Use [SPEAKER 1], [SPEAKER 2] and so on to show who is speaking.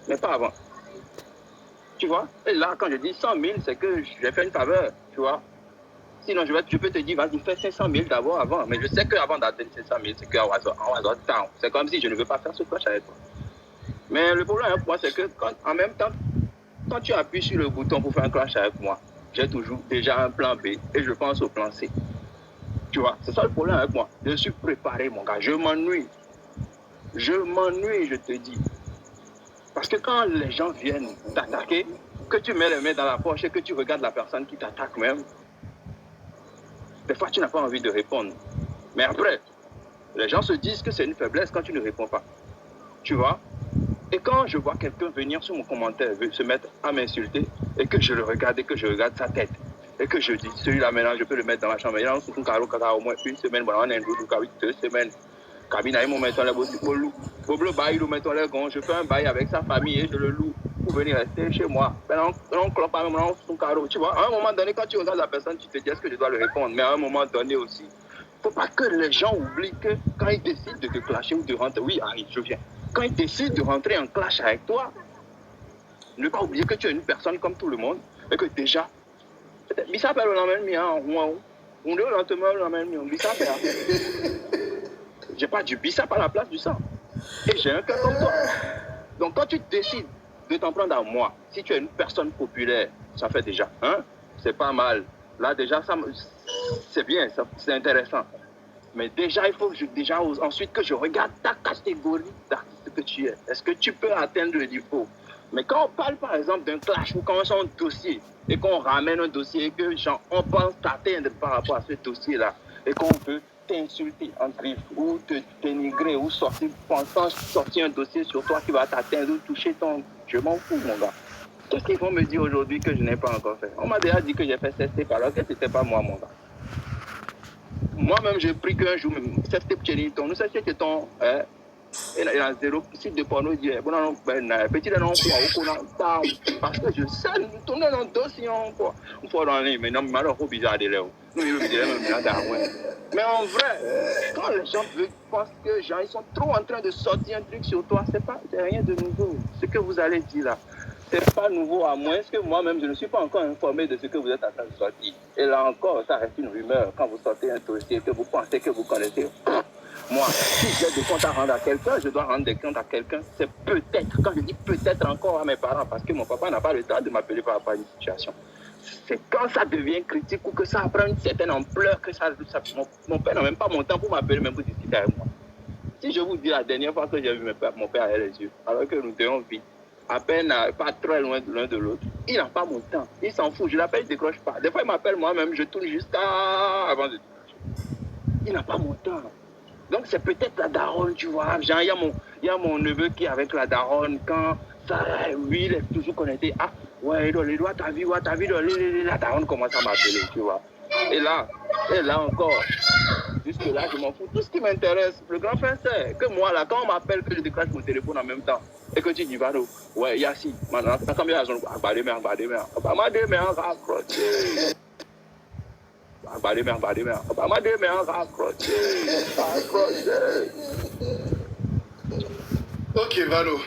[SPEAKER 1] mais pas avant. Tu vois? Et là, quand je dis 100 000, c'est que j'ai fait une faveur, tu vois? Sinon, je peux te dire, vas-y, fais 500 000 d'abord avant. Mais je sais qu'avant d'atteindre 500 000, c'est qu'en temps. C'est comme si je ne veux pas faire ce clash avec toi. Mais le problème avec moi, c'est que en même temps, quand tu appuies sur le bouton pour faire un clash avec moi, j'ai toujours déjà un plan B et je pense au plan C. Tu vois, c'est ça le problème avec moi. Je suis préparé, mon gars. Je m'ennuie. Je te dis. Parce que quand les gens viennent t'attaquer, que tu mets les mains dans la poche et que tu regardes la personne qui t'attaque même, des fois tu n'as pas envie de répondre. Mais après, les gens se disent que c'est une faiblesse quand tu ne réponds pas. Tu vois? Et quand je vois quelqu'un venir sur mon commentaire, se mettre à m'insulter, et que je le regarde et que je regarde sa tête, et que je dis, celui-là maintenant, je peux le mettre dans la chambre. Il y a un carreau au moins une semaine, on a 2 semaines. Kabina, ils mettent les bouts pour loup. Boblo bail, ils mettent les gants. Je fais un bail avec sa famille et je le loue pour venir rester chez moi. Maintenant, on ne clope pas même dans son carreau. Tu vois, à un moment donné, quand tu regardes la personne, tu te dis, est-ce que je dois le répondre? Mais à un moment donné aussi, il ne faut pas que les gens oublient que quand ils décident de te clasher ou de rentrer, oui, allez, je viens. Quand ils décident de rentrer en clash avec toi, ne pas oublier que tu es une personne comme tout le monde et que déjà, il s'appelle le lendemain, on le lendemain, le lendemain, il s'appelle. J'ai pas du bissap à la place du sang. Et j'ai un cœur comme toi. Donc quand tu décides de t'en prendre à moi, si tu es une personne populaire, ça fait déjà, hein, c'est pas mal. Là déjà, c'est bien, c'est intéressant. Mais déjà, il faut que ensuite que je regarde ta catégorie d'artiste que tu es. Est-ce que tu peux atteindre le niveau? Mais quand on parle par exemple d'un clash ou quand on sort un dossier et qu'on ramène un dossier et que genre, on pense t'atteindre par rapport à ce dossier-là et qu'on veut t'insulter en griffe ou te dénigrer ou pensant sortir un dossier sur toi qui va t'atteindre ou toucher ton... Je m'en fous, mon gars. Qu'est-ce qu'ils vont me dire aujourd'hui que je n'ai pas encore fait? On m'a déjà dit que j'ai fait cette step alors que ce n'était pas moi, mon gars. Moi-même, j'ai pris qu'un jour, cette step ton, nous savons que ton, il a zéro site de porno, dit, bon, non, petit, non, parce que je sais, nous tournons dans le dossier, on peut en ligne, mais non, malheureusement, bizarre de l'air. Nous, il mais en vrai, quand les gens pensent que genre, ils sont trop en train de sortir un truc sur toi, c'est rien de nouveau. Ce que vous allez dire là, c'est pas nouveau, à moins que moi-même, je ne suis pas encore informé de ce que vous êtes en train de sortir. Et là encore, ça reste une rumeur. Quand vous sortez un dossier que vous pensez que vous connaissez, moi, si j'ai des comptes à rendre à quelqu'un, je dois rendre des comptes à quelqu'un. C'est peut-être, quand je dis peut-être encore à mes parents, parce que mon papa n'a pas le temps de m'appeler par rapport à une situation. C'est quand ça devient critique ou que ça prend une certaine ampleur que mon père n'a même pas mon temps pour m'appeler, même pour discuter avec moi. Si je vous dis la dernière fois que j'ai vu mon père avec les yeux, alors que nous étions vite, à peine pas très loin de l'un de l'autre, il n'a pas mon temps. Il s'en fout. Je l'appelle, il ne décroche pas. Des fois, il m'appelle moi-même, je tourne jusqu'à avant de décrocher. Il n'a pas mon temps. Donc, c'est peut-être la daronne, tu vois. Genre, il y a mon neveu qui est avec la daronne. Quand ça, lui, il est toujours connecté. Ah, ouais, les doigts, t'as vu, la daronne commence à m'appeler, tu vois. Et là encore, jusque-là, je m'en fous. Tout ce qui m'intéresse, le grand frère, c'est que moi, là, quand on m'appelle, que je décroche mon téléphone en même temps, et que tu dis, Vado, ouais, Yassi, maintenant, t'as combien d'argent? Agbadé, raccroché.
[SPEAKER 2] Ok, Valo.